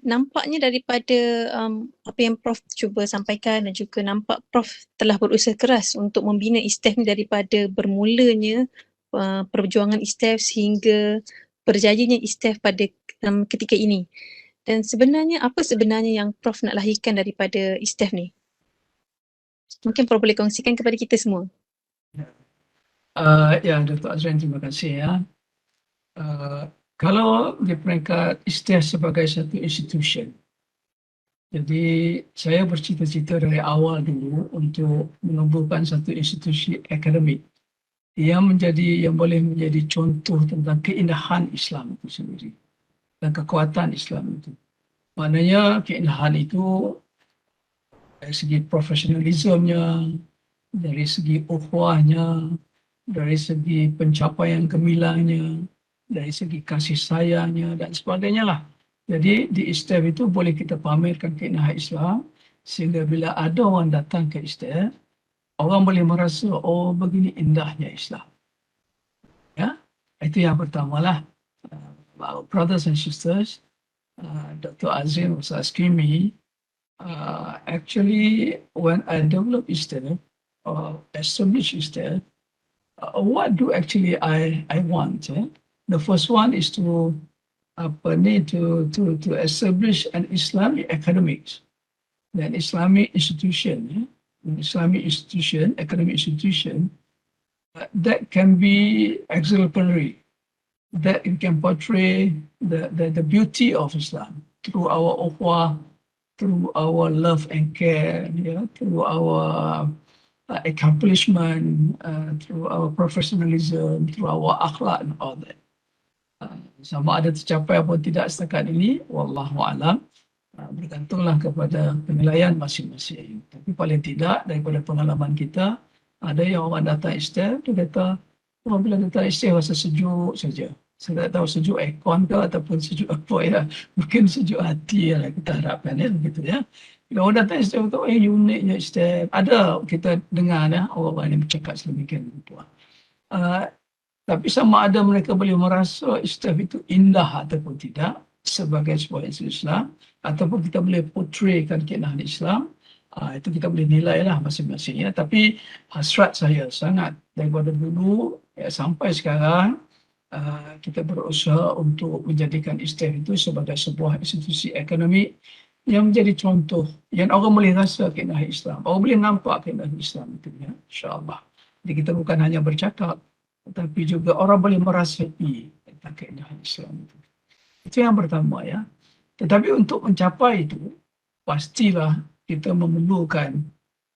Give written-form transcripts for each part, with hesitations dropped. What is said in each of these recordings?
Nampaknya daripada apa yang Prof cuba sampaikan dan juga nampak Prof telah berusaha keras untuk membina ISTEF ni daripada bermulanya perjuangan ISTEF sehingga berjayanya ISTEF pada ketika ini. Dan sebenarnya apa sebenarnya yang Prof nak lahirkan daripada ISTEF ni? Mungkin Prof boleh kongsikan kepada kita semua. Ya, Dr. Azrain, terima kasih ya. Kalau di peringkat ISTEF sebagai satu institusi, jadi saya bercita-cita dari awal dulu untuk menubuhkan satu institusi akademik yang boleh menjadi contoh tentang keindahan Islam itu sendiri dan kekuatan Islam itu. Maknanya keindahan itu dari segi profesionalismenya, dari segi ukhuwahnya, dari segi pencapaian gemilangnya, dari segi kasih sayangnya dan sebagainya lah. Jadi di ISTEF itu boleh kita pamerkan keindahan Islam sehingga bila ada orang datang ke ISTEF, orang boleh merasa, oh begini indahnya Islam. Ya, itu yang pertama lah. Brothers and sisters, Dr. Azim was asking me, actually when I developed ISTEF, established ISTEF, what do actually I want? The first one is to establish an Islamic academics, an Islamic institution, academic institution that can be exemplary, that it can portray the beauty of Islam through our ukhuwah, through our love and care, through our accomplishment, through our professionalism, through our akhlak and all that. Sama ada tercapai atau tidak setakat ini, wallahu alam, bergantunglah kepada penilaian masing-masing. Tapi paling tidak daripada pengalaman kita, ada yang orang datang ISTEF, dia kata, oh, bila datang ISTEF rasa sejuk saja. Saya tak tahu sejuk aircon ke ataupun sejuk apa ya. Mungkin sejuk hati lah kita harapkan ya, begitu ya. Bila orang datang ISTEF tu, uniknya ISTEF. Ada kita dengar ya, orang-orang yang bercakap sedemikian rupa. Tapi sama ada mereka boleh merasa ISTEF itu indah ataupun tidak sebagai sebuah institusi Islam, ataupun kita boleh portraykan keindahan Islam, itu kita boleh nilai lah masing-masing ya. Tapi hasrat saya sangat daripada dulu ya, sampai sekarang, kita berusaha untuk menjadikan ISTEF itu sebagai sebuah institusi akademik yang menjadi contoh, yang orang boleh rasa keindahan Islam, orang boleh nampak keindahan Islam itu ya, insyaAllah. Jadi kita bukan hanya bercakap, tetapi juga orang boleh merasai tentang keindahan Islam itu. Itu yang pertama ya. Tetapi untuk mencapai itu, pastilah kita memerlukan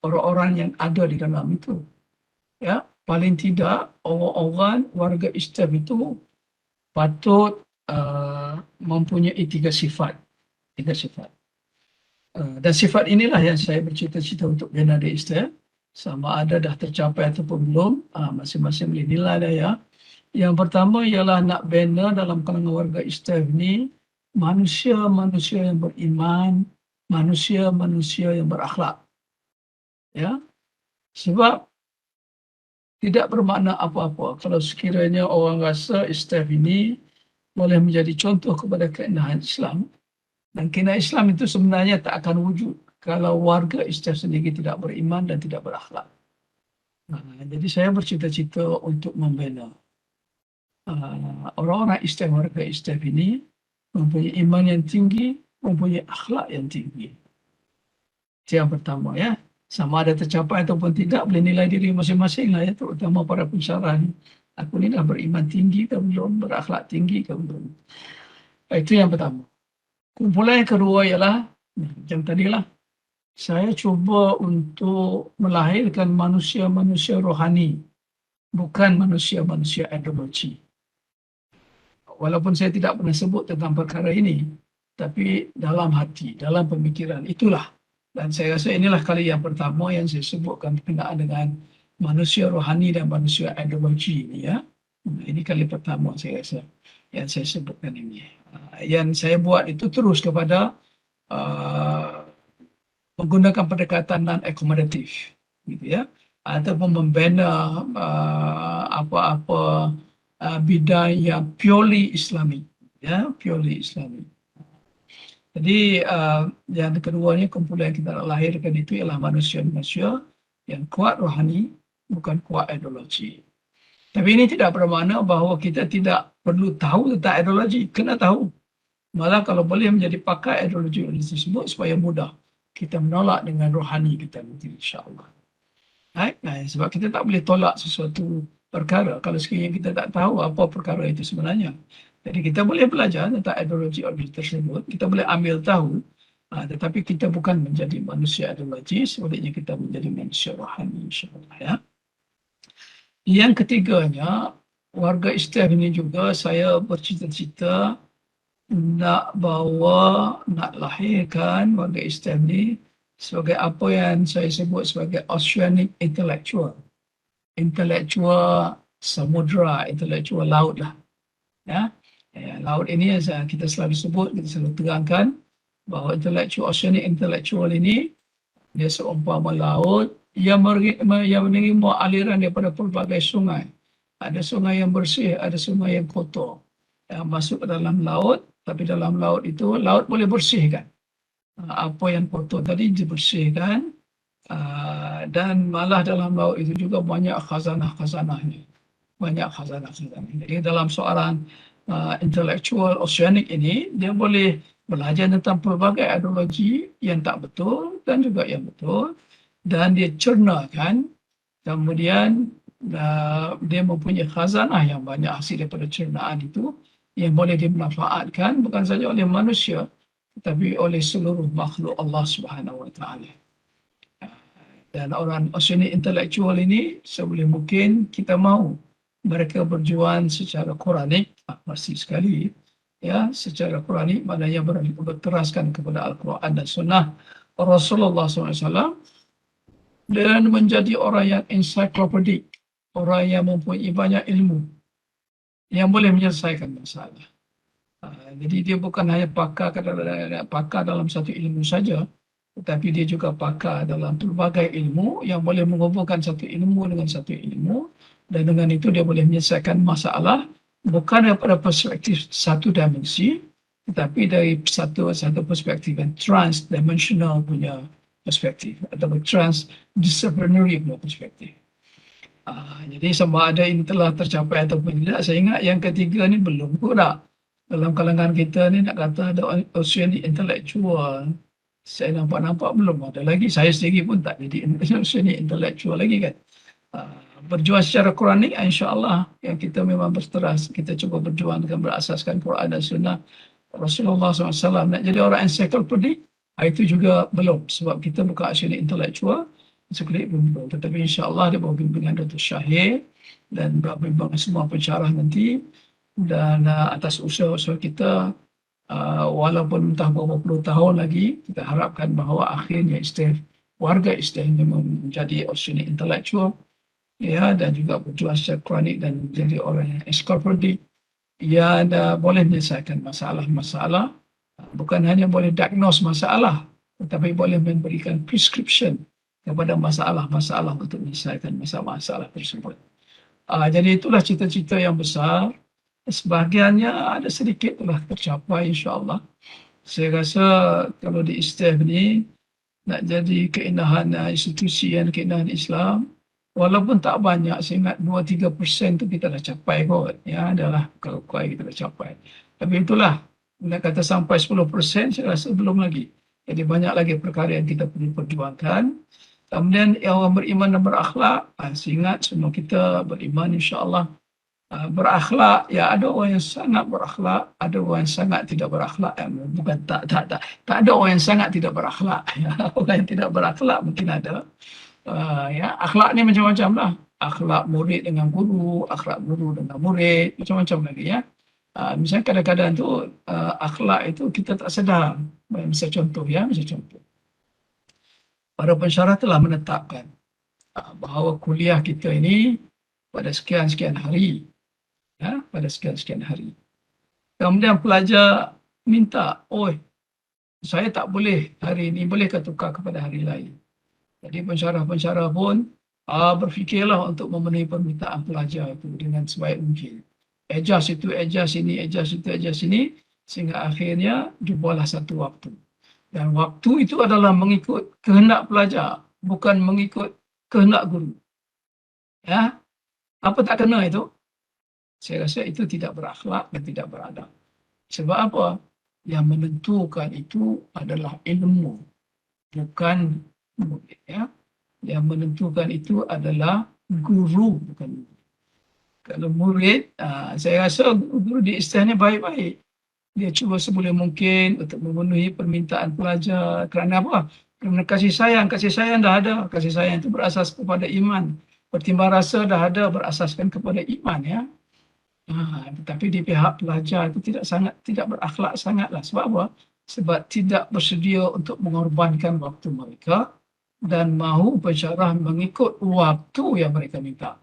orang-orang yang ada di dalam itu. Ya, paling tidak orang-orang warga ISTEF itu patut mempunyai tiga sifat. Dan sifat inilah yang saya bercita-cita untuk bina di ISTEF. Sama ada dah tercapai ataupun belum, masing-masing boleh nilai dah ya. Yang pertama ialah nak bina dalam kalangan warga ISTEF ni manusia-manusia yang beriman, manusia-manusia yang berakhlak. Ya. Sebab tidak bermakna apa-apa kalau sekiranya orang rasa ISTEF ini boleh menjadi contoh kepada keindahan Islam. Dan keindahan Islam itu sebenarnya tak akan wujud kalau warga ISTEF sendiri tidak beriman dan tidak berakhlak. Jadi saya bercita-cita untuk membina orang-orang ISTEF, warga ISTEF ini mempunyai iman yang tinggi, mempunyai akhlak yang tinggi. Itu yang pertama ya. Sama ada tercapai ataupun tidak, boleh nilai diri masing-masing lah ya, terutama para pensyarah ni. Aku ni dah beriman tinggi ke belum, berakhlak tinggi ke belum. Itu yang pertama. Kumpulan yang kedua ialah, macam tadilah, saya cuba untuk melahirkan manusia-manusia rohani, bukan manusia-manusia ideologi. Walaupun saya tidak pernah sebut tentang perkara ini, tapi dalam hati, dalam pemikiran, itulah. Dan saya rasa inilah kali yang pertama yang saya sebutkan berkenaan dengan manusia rohani dan manusia ideologi ini ya. Ini kali pertama saya rasa yang saya sebutkan ini. Yang saya buat itu terus kepada menggunakan pendekatan non-akomodatif, gitu ya, ataupun membina apa-apa bidang yang purely Islamic, ya, purely Islamic. Jadi yang keduanya kumpulan yang kita nak lahirkan itu ialah manusia-manusia yang kuat rohani, bukan kuat ideologi. Tapi ini tidak bermakna bahawa kita tidak perlu tahu tentang ideologi. Kena tahu. Malah kalau boleh menjadi pakar ideologi tersebut supaya mudah kita menolak dengan rohani kita nanti insya-Allah. Sebab kita tak boleh tolak sesuatu perkara kalau sekiranya kita tak tahu apa perkara itu sebenarnya. Jadi kita boleh belajar tentang ideologi tersebut, kita boleh ambil tahu, tetapi kita bukan menjadi manusia ideologi, sebaliknya kita menjadi manusia rohani insya-Allah ya. Yang ketiganya, warga Istiaf ini juga saya bercita-cita nak lahirkan warga Istiaf ini sebagai apa yang saya sebut sebagai oceanic intellectual. Intellectual samudra, intellectual laut lah. Ya. Laut ini kita selalu sebut, kita selalu terangkan bahawa oceanic intellectual ini dia seumpama laut yang menerima aliran daripada pelbagai sungai. Ada sungai yang bersih, ada sungai yang kotor. Yang masuk ke dalam laut, tapi dalam laut itu, laut boleh bersihkan. Apa yang kotor tadi dibersihkan, dan malah dalam laut itu juga banyak khazanah-khazanahnya. Banyak khazanah-khazanah. Jadi dalam soalan intellectual oceanic ini, dia boleh belajar tentang pelbagai ideologi yang tak betul dan juga yang betul. Dan dia cernakan, kemudian dia mempunyai khazanah yang banyak hasil daripada cernaan itu yang boleh dimanfaatkan bukan saja oleh manusia tetapi oleh seluruh makhluk Allah Subhanahu Wa Taala. Dan orang oceanic intellectual ini sebelum mungkin kita mahu mereka berjuang secara Quranik, pasti sekali ya, secara Quranik maknanya berteraskan kepada Al-Quran dan Sunnah Rasulullah SAW dan menjadi orang yang encyclopedic, orang yang mempunyai banyak ilmu yang boleh menyelesaikan masalah. Jadi dia bukan hanya pakar dalam satu ilmu saja, tetapi dia juga pakar dalam pelbagai ilmu yang boleh menghubungkan satu ilmu dengan satu ilmu, dan dengan itu dia boleh menyelesaikan masalah bukan daripada perspektif satu dimensi, tetapi dari satu perspektif yang transdimensional punya perspektif atau transdisciplinary punya perspektif. Jadi sama ada ini telah tercapai ataupun tidak, saya ingat yang ketiga ni belum pula. Dalam kalangan kita ni nak kata ada oceanic intellectual, saya nampak belum ada lagi. Saya sendiri pun tak jadi oceanic intellectual lagi kan. Berjuang secara Quranik, insya-Allah yang kita memang berteras, kita cuba berjuang dengan berasaskan Quran dan Sunnah Rasulullah SAW. Nak jadi orang encyclopedic, itu juga belum, sebab kita bukan oceanic intellectual. Sekelip belum, tetapi insya-Allah dia bawa bimbingan Datuk Syahir dan bimbingan semua pensyarah nanti, dan atas usaha-usaha kita, walaupun entah berapa puluh tahun lagi, kita harapkan bahawa akhirnya warga Istiaf menjadi oceanic intellectual ya, dan juga berjuang secara kronik dan menjadi orang yang encyclopedic yang boleh menyelesaikan masalah-masalah, bukan hanya boleh diagnose masalah tetapi boleh memberikan prescription kepada masalah-masalah untuk menyelesaikan masalah-masalah tersebut. Jadi itulah cita-cita yang besar. Sebahagiannya ada sedikit telah tercapai insya-Allah. Saya rasa kalau di Istiaf ni nak jadi keindahan institusi yang keindahan Islam, walaupun tak banyak, saya ingat 2-3% tu kita dah capai kot. Ya, adalah kalau kita dah capai. Tapi itulah, nak kata sampai 10%, saya rasa belum lagi. Jadi banyak lagi perkara yang kita perlu perjuangkan. Kemudian orang beriman dan berakhlak, saya ingat semua kita beriman insya-Allah berakhlak. Ya, ada orang yang sangat berakhlak, ada orang yang sangat tidak berakhlak. Bukan tak ada orang yang sangat tidak berakhlak. Ya, orang yang tidak berakhlak mungkin ada. Ya, akhlak ni macam-macam lah. Akhlak murid dengan guru, akhlak guru dengan murid, macam-macam lagi ya. Misalnya kadang-kadang tu akhlak itu kita tak sedar. Misalnya contoh. Para pensyarah telah menetapkan bahawa kuliah kita ini pada sekian-sekian hari. Ya, pada sekian-sekian hari. Kemudian pelajar minta, saya tak boleh hari ini, bolehkah tukar kepada hari lain? Jadi pensyarah-pensyarah pun berfikirlah untuk memenuhi permintaan pelajar itu dengan sebaik mungkin. Adjust itu, adjust ini, adjust itu, adjust ini, Sehingga akhirnya dibuatlah satu waktu. Dan waktu itu adalah mengikut kehendak pelajar, bukan mengikut kehendak guru. Ya, apa tak kena itu? Saya rasa itu tidak berakhlak dan tidak beradab. Sebab apa? Yang menentukan itu adalah ilmu, bukan murid. Ya. Yang menentukan itu adalah guru, bukan murid. Kalau murid, saya rasa guru di istana baik-baik. Dia cuba seboleh mungkin untuk memenuhi permintaan pelajar. Kerana apa? Kerana kasih sayang dah ada. Kasih sayang itu berasas kepada iman. Pertimbangan rasa dah ada berasaskan kepada iman, ya. Tetapi di pihak pelajar itu tidak berakhlak sangatlah. Sebab apa? Sebab tidak bersedia untuk mengorbankan waktu mereka dan mahu bersyarah mengikut waktu yang mereka minta.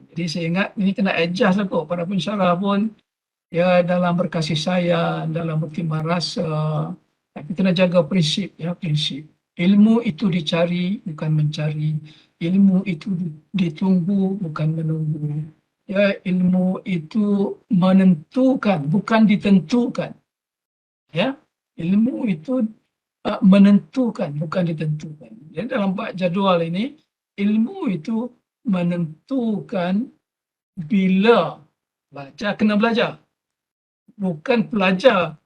Jadi saya ingat ini kena adjust lah kot. Para pensyarah pun ya dalam berkasih sayang, dalam bertimbang rasa, tapi kena jaga prinsip, ya, prinsip. Ilmu itu dicari bukan mencari. Ilmu itu ditunggu bukan menunggu. Ya, ilmu itu menentukan bukan ditentukan. Ya, ilmu itu menentukan bukan ditentukan. Jadi dalam bab jadual ini, ilmu itu menentukan bila belajar kena belajar. Bukan pelajar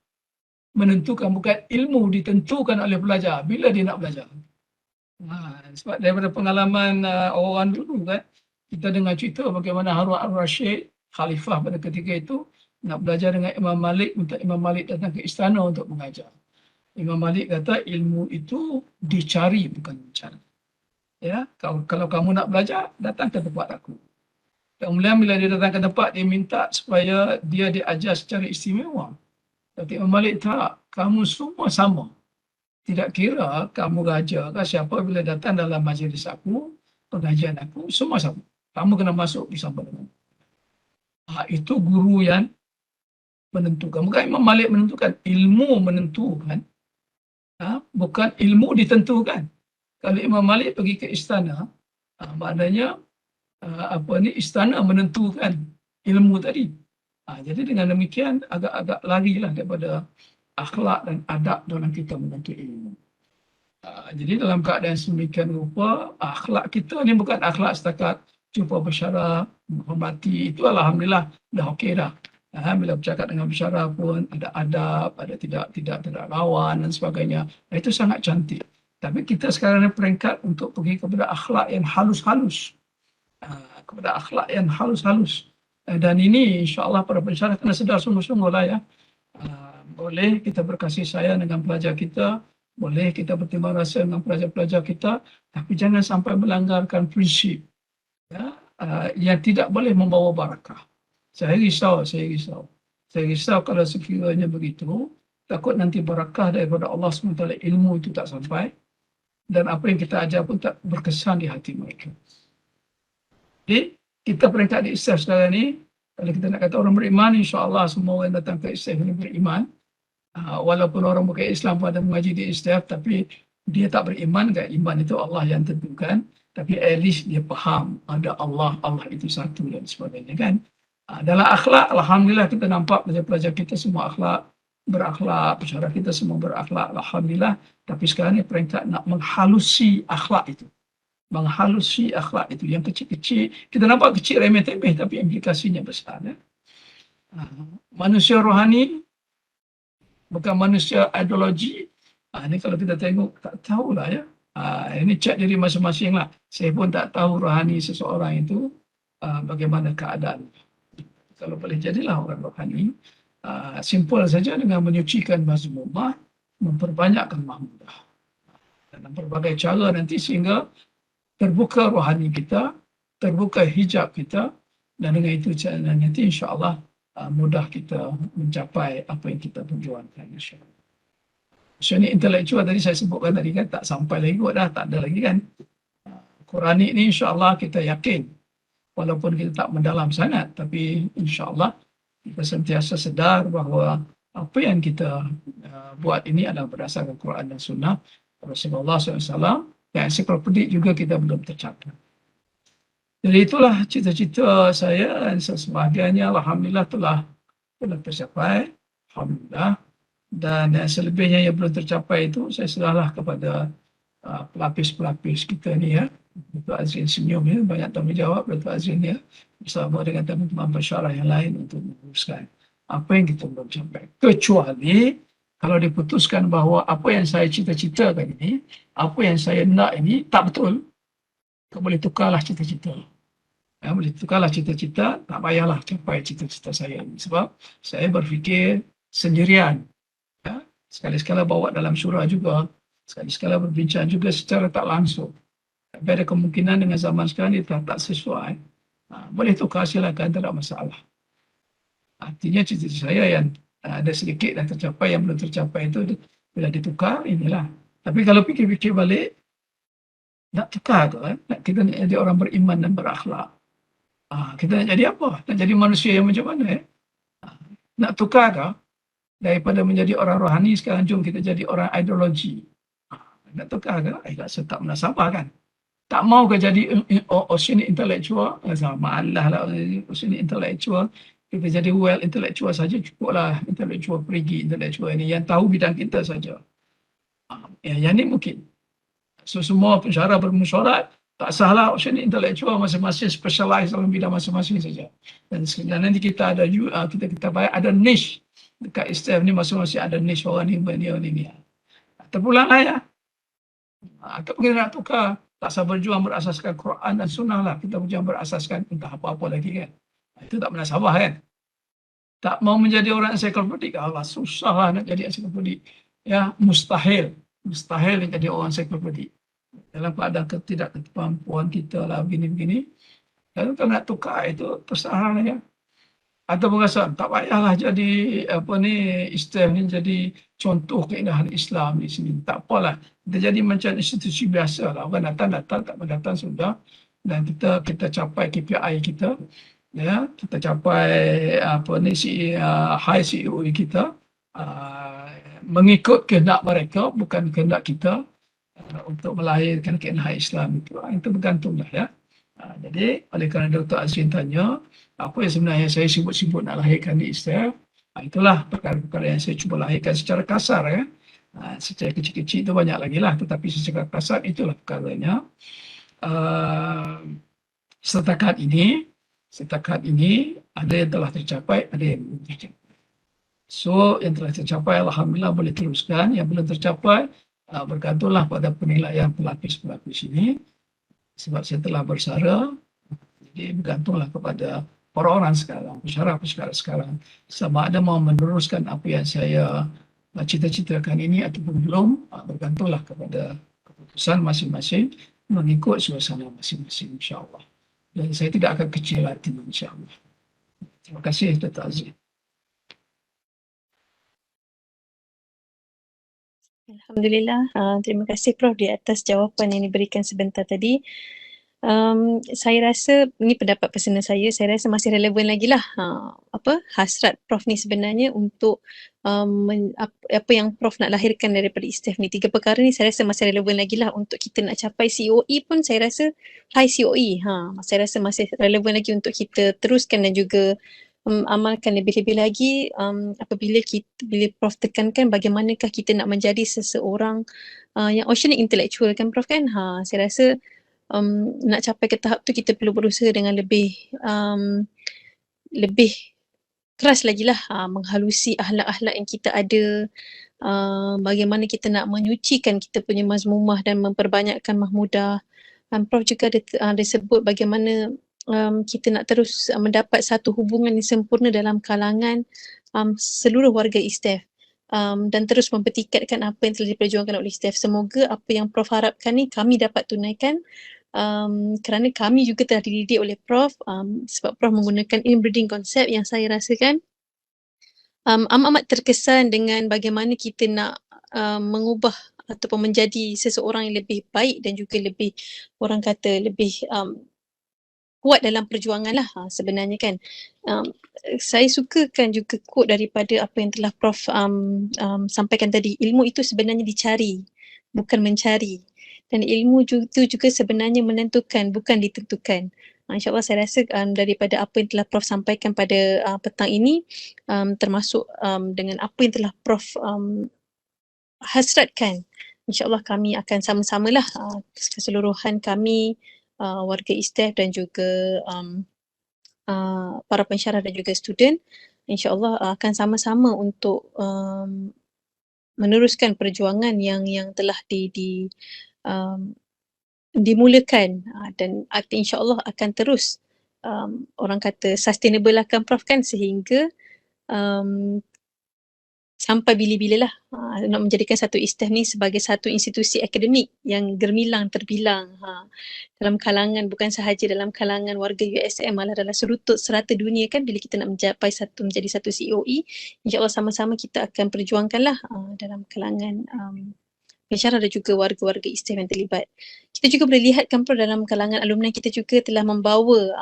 menentukan, bukan ilmu ditentukan oleh pelajar bila dia nak belajar. Sebab daripada pengalaman orang dulu kan, kita dengar cerita bagaimana Harun al-Rashid, khalifah pada ketika itu, nak belajar dengan Imam Malik, minta Imam Malik datang ke istana untuk mengajar. Imam Malik kata ilmu itu dicari bukan mencari. Ya, kalau kamu nak belajar, datang ke tempat aku. Kemudian bila dia datang ke tempat, dia minta supaya dia diajar secara istimewa. Tapi Imam Malik tak, kamu semua sama. Tidak kira kamu raja ke siapa, bila datang dalam majlis aku, pengajian aku, semua sama. Kamu kena masuk bersama dengan. Itu guru yang menentukan. Bukan Imam Malik menentukan, ilmu menentukan. Bukan ilmu ditentukan. Kalau Imam Malik pergi ke istana, maknanya istana menentukan ilmu tadi. Jadi dengan demikian agak-agak larilah daripada akhlak dan adab dalam kita menuntut ilmu. Jadi dalam keadaan sedemikian rupa, akhlak kita ni bukan akhlak setakat jumpa bersyarah, menghormati, itu alhamdulillah dah okey dah. Bila bercakap dengan bersyarah pun ada adab, ada tidak lawan dan sebagainya. Itu sangat cantik. Tapi kita sekarang ni peringkat untuk pergi kepada akhlak yang halus-halus. Kepada akhlak yang halus-halus. Dan ini insya-Allah para pensyarah kena sedar sungguh-sungguh lah, ya. Boleh kita berkasih sayang dengan pelajar kita, boleh kita bertimbang rasa dengan pelajar-pelajar kita, tapi jangan sampai melanggarkan prinsip, ya, yang tidak boleh membawa barakah. Saya risau kalau sekiranya begitu, takut nanti barakah daripada Allah SWT, ilmu itu tak sampai, dan apa yang kita ajar pun tak berkesan di hati mereka. Jadi, kita peringkat di ISTAF sekarang ni, kalau kita nak kata orang beriman, insya-Allah semua orang datang ke ISTAF ini beriman. Walaupun orang bukan Islam pada mengaji di ISTAF, tapi dia tak beriman, kan? Iman itu Allah yang tentukan. Tapi at least dia faham ada Allah itu satu dan sebagainya, kan? Dalam akhlak, alhamdulillah kita nampak pelajar-pelajar kita semua berakhlak, pensyarah kita semua berakhlak, alhamdulillah. Tapi sekarang ni peringkat nak menghalusi akhlak itu. Menghalusi akhlak itu yang kecil-kecil, kita nampak kecil remeh-temeh tapi implikasinya besar, ya? Manusia rohani bukan manusia ideologi. Ini kalau kita tengok tak tahulah, ya. Ini cek diri masing-masing lah. Saya pun tak tahu rohani seseorang itu bagaimana keadaan. Kalau boleh jadilah orang rohani, simple saja dengan menyucikan mazmumah, memperbanyakkan mahmudah dalam berbagai cara nanti sehingga terbuka rohani kita, terbuka hijab kita, dan dengan itu nanti insya-Allah mudah kita mencapai apa yang kita perjuangkan, insya-Allah. Maksudnya intelektual tadi saya sebutkan tadi kan, tak sampai lagi kot dah, tak ada lagi kan. Qurani ni insya-Allah kita yakin, walaupun kita tak mendalam sangat, tapi insya-Allah kita sentiasa sedar bahawa apa yang kita buat ini adalah berdasarkan Quran dan Sunnah Rasulullah SAW. Yang ensiklopedik juga kita belum tercapai. Jadi itulah cita-cita saya, dan sebahagiannya alhamdulillah telah telah tercapai, alhamdulillah. Dan selebihnya yang belum tercapai itu saya serahlah kepada pelapis-pelapis kita ni ya. Dr. Azrin senyum ya, banyak tanggungjawab Dr. Azrin ya, bersama dengan teman-teman pensyarah yang lain untuk menguruskan apa yang kita belum capai. Kecuali kalau diputuskan bahawa apa yang saya cita-citakan ini, apa yang saya nak ini tak betul, kita boleh tukarlah cita-cita. Ya, boleh tukarlah cita-cita, tak payahlah capai cita-cita saya ini. Sebab saya berfikir sendirian. Ya. Sekali-sekala bawa dalam surah juga, sekali-sekala berbincang juga secara tak langsung. Tapi ada kemungkinan dengan zaman sekarang dia tak sesuai. Boleh tukar silakan, tak ada masalah. Artinya cita-cita saya yang ada sedikit dah tercapai, yang belum tercapai itu bila ditukar, inilah. Tapi kalau fikir-fikir balik, nak tukar tu kan, kita nak jadi orang beriman dan berakhlak. Kita nak jadi apa? Nak jadi manusia yang macam mana? Nak tukar ke? Daripada menjadi orang rohani, sekarang jom kita jadi orang ideologi. Nak tukar ke? Rasa tak menasabah kan? Tak mau ke jadi oceanic intellectual? Sama Allah lah oceanic intellectual. Kita jadi well intellectual saja cukuplah. Intellectual perigi, intellectual ini yang tahu bidang kita saja. Yang ini mungkin. So semua pensyarah bermusyawarah, tak salah oceanic intellectual masing-masing specialize dalam bidang masing-masing saja. Dan nanti kita ada kita ada niche dekat ISTEF ni, masing-masing ada niche orang ni. Terpulanglah ya. Ataupun kita nak tukar, tak usah berjuang berasaskan Quran dan Sunnah lah. Kita berjuang berasaskan entah apa-apa lagi kan. Itu tak menasabah kan. Tak mau menjadi orang ensiklopedik, Allah susah lah nak jadi ensiklopedik. Ya, mustahil. Mustahil nak jadi orang ensiklopedik. Dalam keadaan ketidakmampuan kita lah begini-begini. Lalu kalau nak tukar itu terserah ya. Atau berasa tak payahlah jadi ISTEF ni jadi contoh keindahan Islam di sini. Tak apalah. Kita jadi macam institusi biasa lah. Orang datang, tak datang sudah. Dan kita capai KPI kita. Ya, kita capai high CEO kita. Mengikut kehendak mereka, bukan kehendak kita. Untuk melahirkan keindahan Islam itu. Itu bergantunglah ya. Jadi, oleh kerana Dr. Azrin tanya, apa yang sebenarnya saya sibuk-sibuk nak lahirkan di ISTEF, itulah perkara-perkara yang saya cuba lahirkan secara kasar ya. Secara kecil-kecil itu banyak lagi lah, tetapi secara kasar itulah perkaranya. Setakat ini ada yang telah tercapai, ada yang belum tercapai. So yang telah tercapai alhamdulillah boleh teruskan, yang belum tercapai bergantunglah pada penilaian pelapis-pelapis ini. Sebab saya telah bersara, jadi bergantunglah kepada orang-orang sekarang, pensyarah-pensyarah sekarang, sama ada mau meneruskan apa yang saya cita-citakan ini ataupun belum, bergantunglah kepada keputusan masing-masing mengikut suasana masing-masing insya-Allah. Dan saya tidak akan kecil hati insya-Allah. Terima kasih Dr. Azrin. Alhamdulillah, terima kasih Prof di atas jawapan yang diberikan sebentar tadi. Saya rasa, ini pendapat personal saya rasa masih relevan lagi lah hasrat Prof ni sebenarnya untuk apa yang Prof nak lahirkan daripada ISTEF ni. 3 perkara ni saya rasa masih relevan lagi lah untuk kita nak capai COE pun saya rasa high COE. Saya rasa masih relevan lagi untuk kita teruskan dan juga amalkan lebih-lebih lagi apabila bila Prof tekankan bagaimanakah kita nak menjadi seseorang yang oceanic intellectual kan Prof kan. Saya rasa nak capai ke tahap tu kita perlu berusaha dengan lebih keras lagi lah menghalusi akhlak-akhlak yang kita ada, bagaimana kita nak menyucikan kita punya mazmumah dan memperbanyakkan mahmudah. Prof juga ada sebut bagaimana kita nak terus mendapat satu hubungan yang sempurna dalam kalangan seluruh warga ISTEF dan terus mempertikatkan apa yang telah diperjuangkan oleh ISTEF. Semoga apa yang Prof harapkan ni kami dapat tunaikan kerana kami juga telah dididik oleh Prof sebab Prof menggunakan inbreeding concept yang saya rasakan amat terkesan dengan bagaimana kita nak mengubah ataupun menjadi seseorang yang lebih baik dan juga lebih orang kata lebih kuat dalam perjuangan lah sebenarnya kan. Saya sukakan juga quote daripada apa yang telah Prof sampaikan tadi. Ilmu itu sebenarnya dicari, bukan mencari. Dan ilmu itu juga sebenarnya menentukan, bukan ditentukan. InsyaAllah saya rasa daripada apa yang telah Prof sampaikan pada petang ini, termasuk dengan apa yang telah Prof hasratkan, InsyaAllah kami akan sama-samalah keseluruhan kami, warga ISTEF dan juga para pensyarah dan juga student, InsyaAllah akan sama-sama untuk meneruskan perjuangan yang telah dimulakan, dan insyaAllah akan terus orang kata sustainable lah kan Prof kan, sehingga sampai bila-bila lah nak menjadikan satu ISTEF ni sebagai satu institusi akademik yang germilang terbilang dalam kalangan, bukan sahaja dalam kalangan warga USM, malah dalam serutut serata dunia kan. Bila kita nak menjadi satu COE, insyaAllah sama-sama kita akan perjuangkanlah dalam kalangan pensyarah dan juga warga-warga ISTEF yang terlibat. Kita juga boleh lihat kan dalam kalangan alumni kita juga telah membawa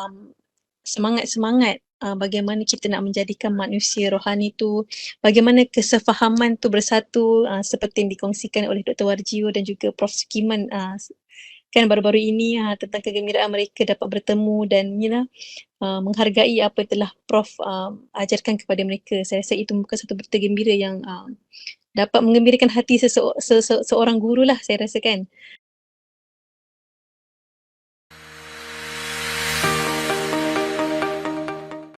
semangat-semangat bagaimana kita nak menjadikan manusia rohani tu, bagaimana kesefahaman tu bersatu, seperti yang dikongsikan oleh Dr. Warjio dan juga Prof Sukiman kan baru-baru ini, tentang kegembiraan mereka dapat bertemu dan menghargai apa yang telah Prof ajarkan kepada mereka. Saya rasa itu bukan satu berita gembira yang dapat menggembirakan hati seorang guru lah, saya rasa kan.